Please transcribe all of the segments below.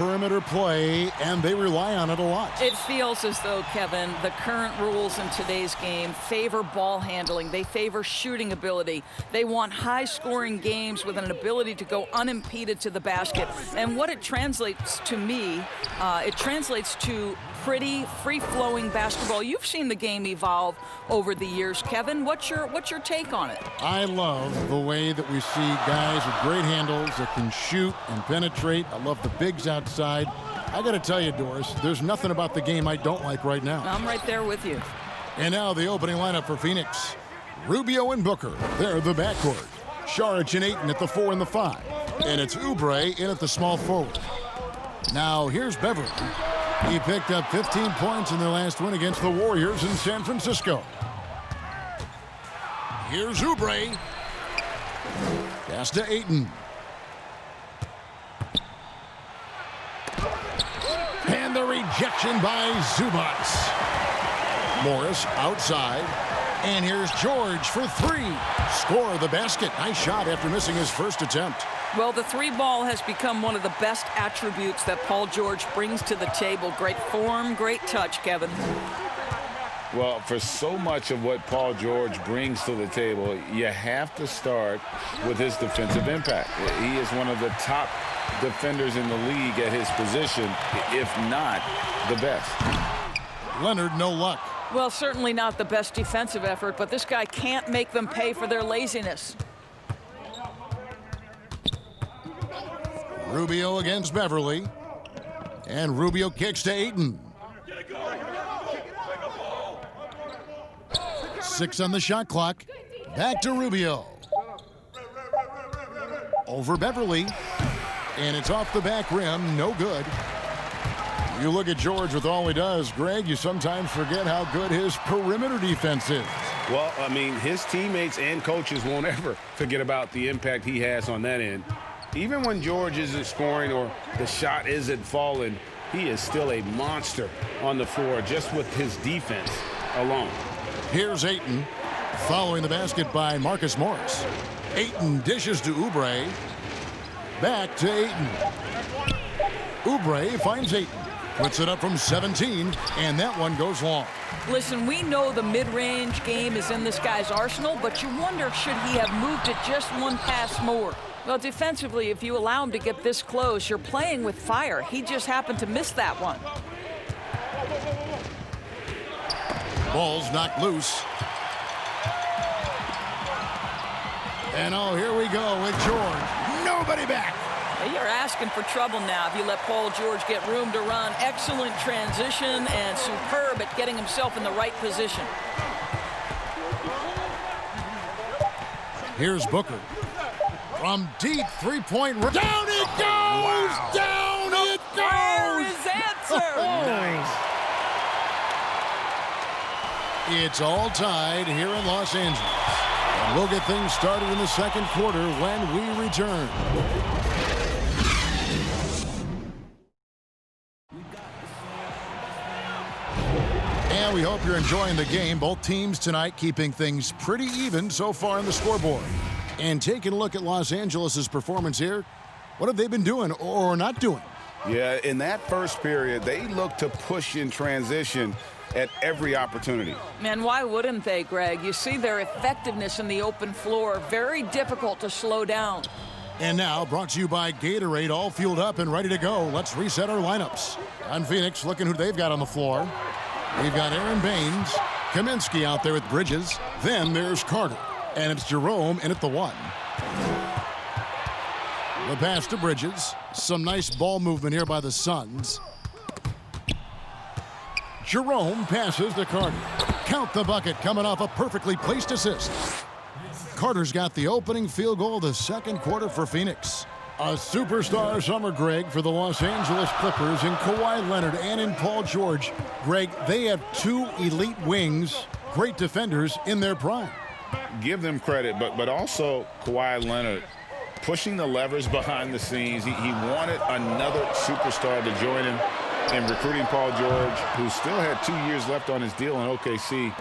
perimeter play, and they rely on it a lot. It feels as though, Kevin, the current rules in today's game favor ball handling. They favor shooting ability. They want high-scoring games with an ability to go unimpeded to the basket. And what it translates to me, it translates to pretty free-flowing basketball. You've seen the game evolve over the years, Kevin. What's your take on it? I love the way that we see guys with great handles that can shoot and penetrate. I love the bigs outside. I got to tell you, Doris, there's nothing about the game I don't like right now. I'm right there with you. And now the opening lineup for Phoenix. Rubio and Booker, they're the backcourt. Saric and Ayton at the 4 and the 5. And it's Oubre in at the small forward. Now here's Beverly. He picked up 15 points in their last win against the Warriors in San Francisco. Here's Oubre. Pass to Ayton. And the rejection by Zubats. Morris outside. And here's George for 3. Score the basket. Nice shot after missing his first attempt. Well, the 3 ball has become one of the best attributes that Paul George brings to the table. Great form, great touch, Kevin. Well, for so much of what Paul George brings to the table, you have to start with his defensive impact. He is one of the top defenders in the league at his position, if not the best. Leonard, no luck. Well, certainly not the best defensive effort, but this guy can't make them pay for their laziness. Rubio against Beverly. And Rubio kicks to Ayton. 6 on the shot clock. Back to Rubio. Over Beverly. And it's off the back rim. No good. You look at George with all he does, Greg, you sometimes forget how good his perimeter defense is. Well, I mean, his teammates and coaches won't ever forget about the impact he has on that end. Even when George isn't scoring or the shot isn't falling, he is still a monster on the floor just with his defense alone. Here's Ayton, following the basket by Marcus Morris. Ayton dishes to Oubre. Back to Ayton. Oubre finds Ayton. Puts it up from 17, and that one goes long. Listen, we know the mid-range game is in this guy's arsenal, but you wonder, should he have moved it just one pass more? Well, defensively, if you allow him to get this close, you're playing with fire. He just happened to miss that one. Ball's knocked loose. And oh, here we go with George. Nobody back. You're asking for trouble now if you let Paul George get room to run. Excellent transition and superb at getting himself in the right position. Here's Booker. From deep three-point. Down it goes! Wow. Down it goes! There is answer! Nice. It's all tied here in Los Angeles. And we'll get things started in the second quarter when we return. And we hope you're enjoying the game. Both teams tonight keeping things pretty even so far on the scoreboard. And taking a look at Los Angeles' performance here, what have they been doing or not doing? Yeah, in that first period, they looked to push in transition at every opportunity. Man, why wouldn't they, Greg? You see their effectiveness in the open floor. Very difficult to slow down. And now, brought to you by Gatorade, all fueled up and ready to go. Let's reset our lineups. On Phoenix, looking who they've got on the floor. We've got Aaron Baines, Kaminsky out there with Bridges. Then there's Carter. And it's Jerome in at the 1. The pass to Bridges. Some nice ball movement here by the Suns. Jerome passes to Carter. Count the bucket coming off a perfectly placed assist. Carter's got the opening field goal of the second quarter for Phoenix. A superstar summer, Greg, for the Los Angeles Clippers in Kawhi Leonard and in Paul George. Greg, they have 2 elite wings, great defenders in their prime. Give them credit, but also Kawhi Leonard pushing the levers behind the scenes. He wanted another superstar to join him in recruiting Paul George, who still had 2 years left on his deal in OKC.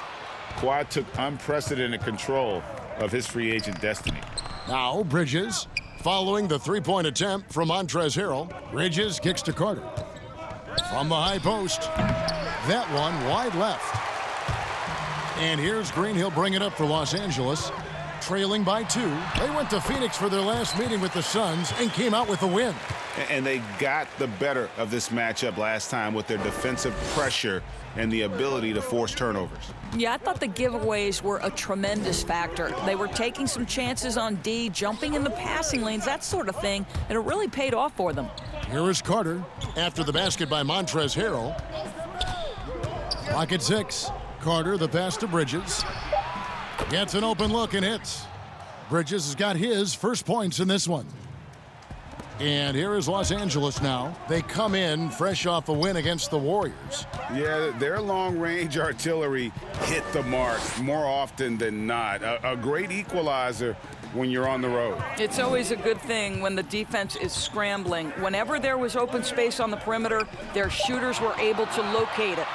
Kawhi took unprecedented control of his free agent destiny. Now Bridges Following the three-point attempt from Montrezl Harrell, Bridges kicks to Carter. From the high post, that one wide left. And here's Green. He'll bring it up for Los Angeles, trailing by 2. They went to Phoenix for their last meeting with the Suns and came out with a win. And they got the better of this matchup last time with their defensive pressure and the ability to force turnovers. Yeah, I thought the giveaways were a tremendous factor. They were taking some chances on D, jumping in the passing lanes, that sort of thing, and it really paid off for them. Here is Carter after the basket by Montrezl Harrell. Clock at 6. Carter, the pass to Bridges. Gets an open look and hits. Bridges has got his first points in this one. And here is Los Angeles now. They come in fresh off a win against the Warriors. Yeah, their long-range artillery hit the mark more often than not. A great equalizer when you're on the road. It's always a good thing when the defense is scrambling. Whenever there was open space on the perimeter, their shooters were able to locate it.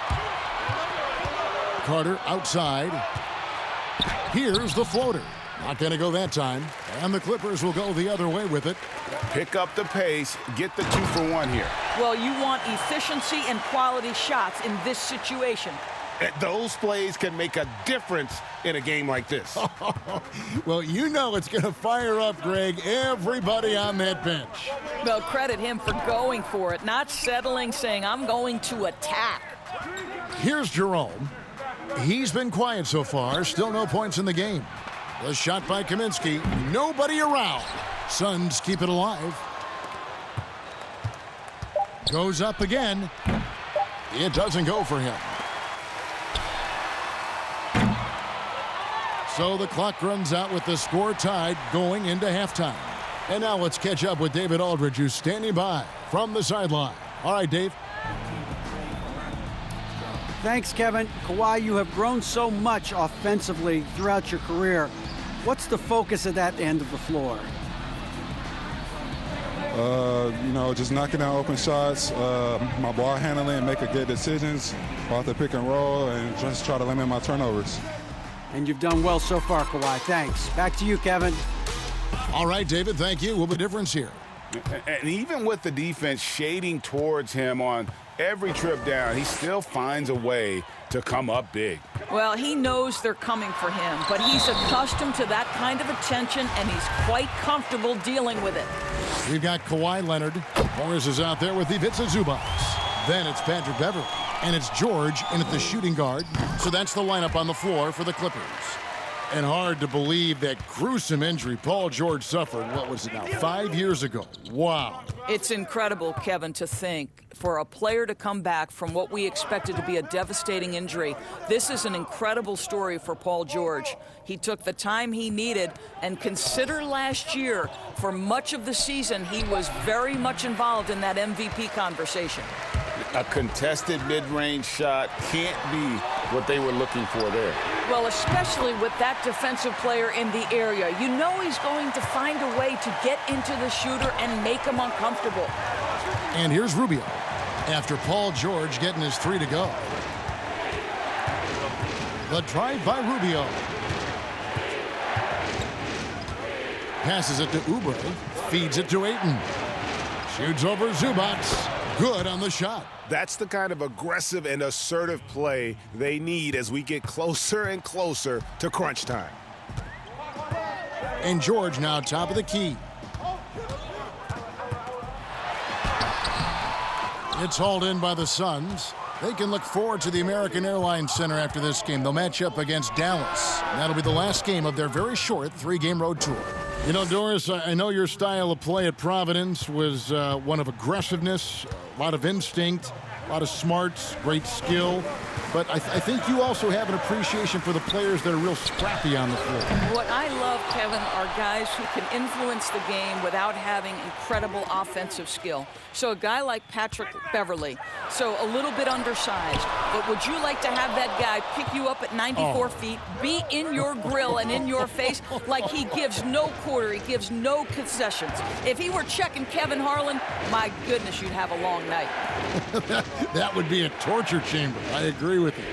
Carter outside. Here's the floater. Not going to go that time. And the Clippers will go the other way with it. Pick up the pace, get the 2-for-1 here. Well, you want efficiency and quality shots in this situation. Those plays can make a difference in a game like this. Well, you know it's going to fire up, Greg, everybody on that bench. Well, credit him for going for it, not settling, saying, I'm going to attack. Here's Jerome. He's been quiet so far. Still no points in the game. The shot by Kaminsky. Nobody around. Suns keep it alive. Goes up again. It doesn't go for him. So the clock runs out with the score tied going into halftime. And now let's catch up with David Aldridge, who's standing by from the sideline. All right, Dave. Thanks, Kevin. Kawhi, you have grown so much offensively throughout your career. What's the focus of that end of the floor? Just knocking down open shots, my ball handling, making good decisions off the pick and roll, and just try to limit my turnovers. And you've done well so far, Kawhi. Thanks. Back to you, Kevin. All right, David, thank you. What's the difference here? And even with the defense shading towards him on every trip down, he still finds a way to come up big. Well, he knows they're coming for him, but he's accustomed to that kind of attention, and he's quite comfortable dealing with it. We've got Kawhi Leonard. Morris is out there with Ivica Zubac. Then it's Patrick Beverly. And it's George in at the shooting guard. So that's the lineup on the floor for the Clippers. And hard to believe that gruesome injury Paul George suffered, what was it now, 5 years ago. Wow. It's incredible, Kevin, to think for a player to come back from what we expected to be a devastating injury. This is an incredible story for Paul George. He took the time he needed, and consider last year, for much of the season, he was very much involved in that MVP conversation. A contested mid-range shot can't be what they were looking for there. Well, especially with that defensive player in the area. You know he's going to find a way to get into the shooter and make him uncomfortable. And here's Rubio after Paul George getting his 3 to go. The drive by Rubio. Passes it to Oubre. Feeds it to Ayton. Shoots over Zubac. Good on the shot. That's the kind of aggressive and assertive play they need as we get closer and closer to crunch time. And George now top of the key. It's hauled in by the Suns. They can look forward to the American Airlines Center after this game. They'll match up against Dallas. And that'll be the last game of their very short 3-game road tour. You know, Doris, I know your style of play at Providence was one of aggressiveness, a lot of instinct, a lot of smarts, great skill. But I think you also have an appreciation for the players that are real scrappy on the floor. What I love, Kevin, are guys who can influence the game without having incredible offensive skill. So a guy like Patrick Beverly, so a little bit undersized, but would you like to have that guy pick you up at 94 feet, be in your grill and in your face like he gives no quarter, he gives no concessions? If he were checking Kevin Harlan, my goodness, you'd have a long night. That would be a torture chamber. I agree with you.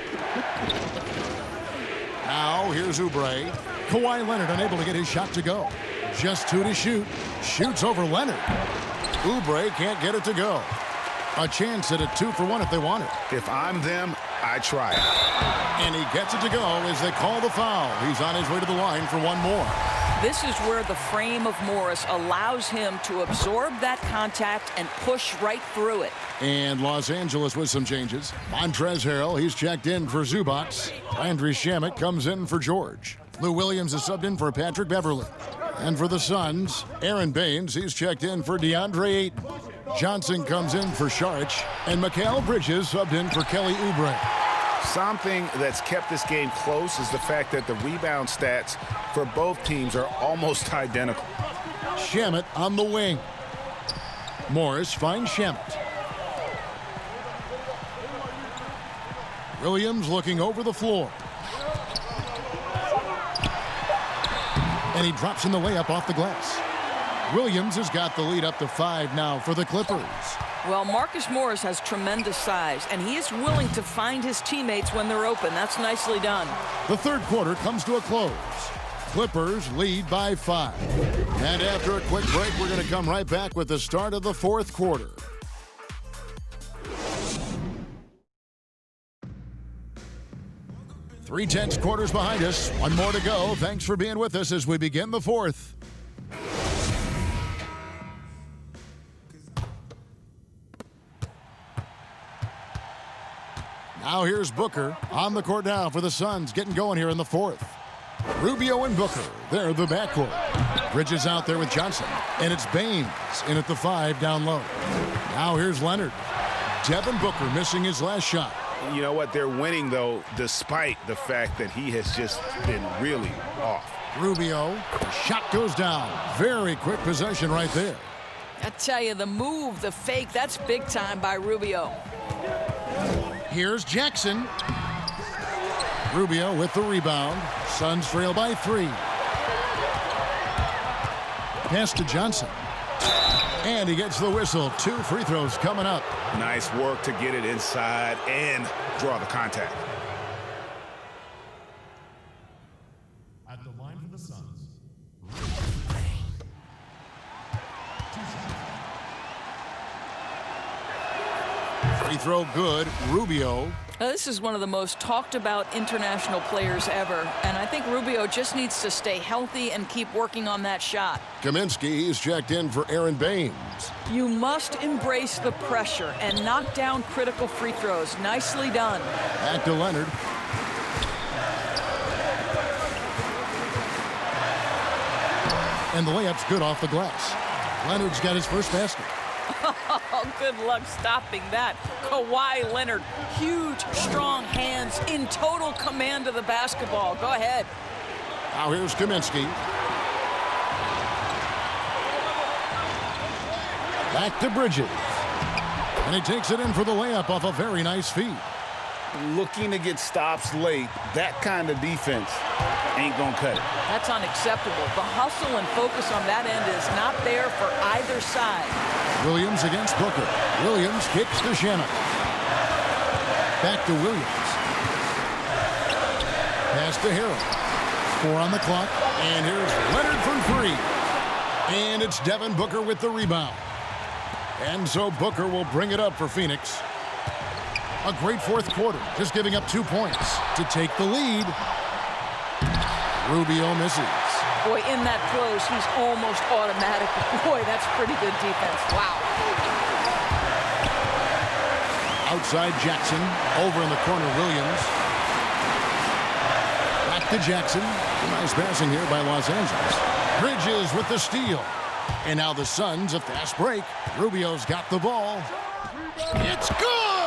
Now, here's Oubre. Kawhi Leonard unable to get his shot to go. Just 2 to shoot. Shoots over Leonard. Oubre can't get it to go. A chance at a 2-for-1 if they want it. If I'm them, I try it. And he gets it to go as they call the foul. He's on his way to the line for one more. This is where the frame of Morris allows him to absorb that contact and push right through it. And Los Angeles with some changes. Montrezl Harrell, he's checked in for Zubac. Landry Shamet comes in for George. Lou Williams is subbed in for Patrick Beverly. And for the Suns, Aaron Baines, he's checked in for DeAndre Ayton. Johnson comes in for Saric. And Mikal Bridges subbed in for Kelly Oubre. Something that's kept this game close is the fact that the rebound stats for both teams are almost identical. Shamet on the wing. Morris finds Shamet. Williams looking over the floor. And he drops in the layup off the glass. Williams has got the lead up to 5 now for the Clippers. Well, Marcus Morris has tremendous size, and he is willing to find his teammates when they're open. That's nicely done. The third quarter comes to a close. Clippers lead by 5. And after a quick break, we're going to come right back with the start of the fourth quarter. Three tense quarters behind us. One more to go. Thanks for being with us as we begin the fourth. Now here's Booker on the court now for the Suns, getting going here in the fourth. Rubio and Booker, they're the backcourt. Bridges out there with Johnson, and it's Baines in at the 5 down low. Now here's Leonard. Devin Booker missing his last shot. You know what? They're winning, though, despite the fact that he has just been really off. Rubio, shot goes down. Very quick possession right there. I tell you, the move, the fake, that's big time by Rubio. Here's Jackson. Rubio with the rebound. Suns trail by 3. Pass to Johnson. And he gets the whistle. 2 free throws coming up. Nice work to get it inside and draw the contact. At the line for the Suns. Free throw good. Rubio. This is one of the most talked about international players ever, and I think Rubio just needs to stay healthy and keep working on that shot. Kaminsky, he's checked in for Aaron Baines. You must embrace the pressure and knock down critical free throws. Nicely done. Back to Leonard. And the layup's good off the glass. Leonard's got his first basket. Oh, good luck stopping that. Kawhi Leonard, huge, strong hands, in total command of the basketball. Go ahead. Now here's Kaminsky. Back to Bridges. And he takes it in for the layup off a very nice feed. Looking to get stops late, that kind of defense ain't gonna cut it. That's unacceptable. The hustle and focus on that end is not there for either side. Williams against Booker. Williams kicks to Shamet. Back to Williams. Pass to Harrell. 4 on the clock. And here's Leonard from 3. And it's Devin Booker with the rebound. And so Booker will bring it up for Phoenix. A great fourth quarter, just giving up 2 points to take the lead. Rubio misses. Boy, in that close, he's almost automatic. Boy, that's pretty good defense. Wow. Outside Jackson, over in the corner, Williams. Back to Jackson. Nice passing here by Los Angeles. Bridges with the steal. And now the Suns, a fast break. Rubio's got the ball. It's good!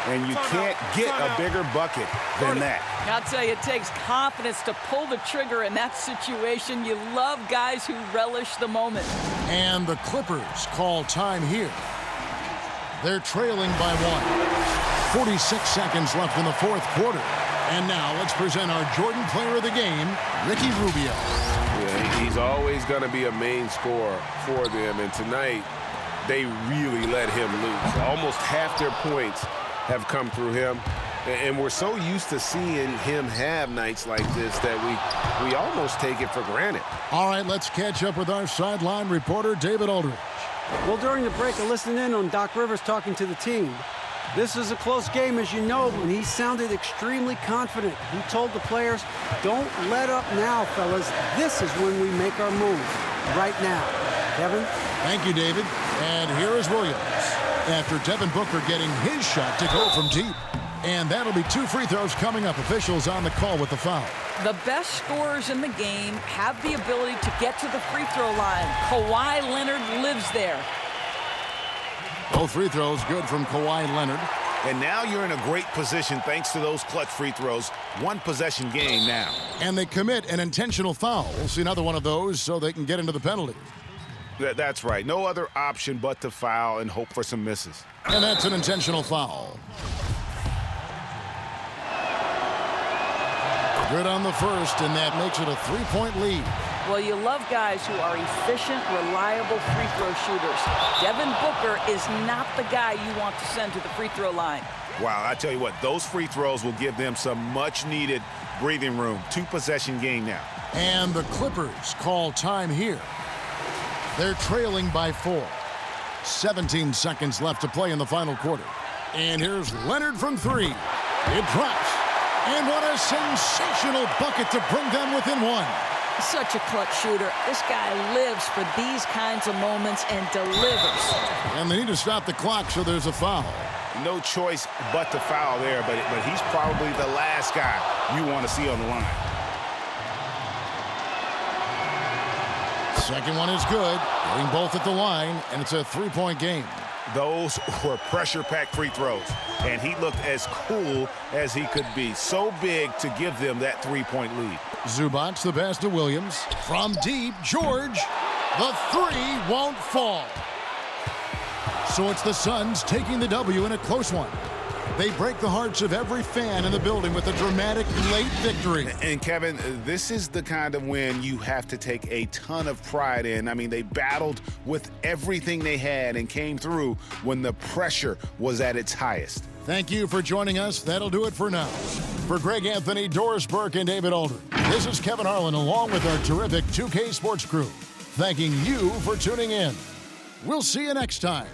And you can't get a bigger bucket than that. I'll tell you, it takes confidence to pull the trigger in that situation. You love guys who relish the moment. And the Clippers call time here. They're trailing by 1. 46 seconds left in the fourth quarter. And now let's present our Jordan Player of the Game, Ricky Rubio. Yeah, he's always going to be a main scorer for them. And tonight, they really let him loose. Almost half their points have come through him. And we're so used to seeing him have nights like this that we almost take it for granted. All right, let's catch up with our sideline reporter, David Aldridge. Well, during the break, I listened in on Doc Rivers talking to the team. This is a close game, as you know, and he sounded extremely confident. He told the players, don't let up now, fellas. This is when we make our move. Right now. Kevin? Thank you, David. And here is Williams after Devin Booker getting his shot to go from deep. And that'll be 2 free throws coming up. Officials on the call with the foul. The best scorers in the game have the ability to get to the free throw line. Kawhi Leonard lives there. Both free throws good from Kawhi Leonard. And now you're in a great position thanks to those clutch free throws. 1 possession game now. And they commit an intentional foul. We'll see another one of those so they can get into the penalty. That's right. No other option but to foul and hope for some misses. And that's an intentional foul. Good on the first, and that makes it a 3-point lead. Well, you love guys who are efficient, reliable free throw shooters. Devin Booker is not the guy you want to send to the free throw line. Wow, I tell you what, those free throws will give them some much-needed breathing room. 2 possession game now. And the Clippers call time here. They're trailing by 4. 17 seconds left to play in the final quarter. And here's Leonard from 3. It drops. And what a sensational bucket to bring them within 1. Such a clutch shooter. This guy lives for these kinds of moments and delivers. And they need to stop the clock, so there's a foul. No choice but to foul there, but he's probably the last guy you want to see on the line. Second one is good. Getting both at the line, and it's a 3-point game. Those were pressure-packed free throws, and he looked as cool as he could be. So big to give them that 3-point lead. Zubac, the pass to Williams. From deep, George. The 3 won't fall. So it's the Suns taking the W in a close one. They break the hearts of every fan in the building with a dramatic late victory. And Kevin, this is the kind of win you have to take a ton of pride in. I mean, they battled with everything they had and came through when the pressure was at its highest. Thank you for joining us. That'll do it for now. For Greg Anthony, Doris Burke, and David Aldridge, this is Kevin Harlan along with our terrific 2K Sports crew, thanking you for tuning in. We'll see you next time.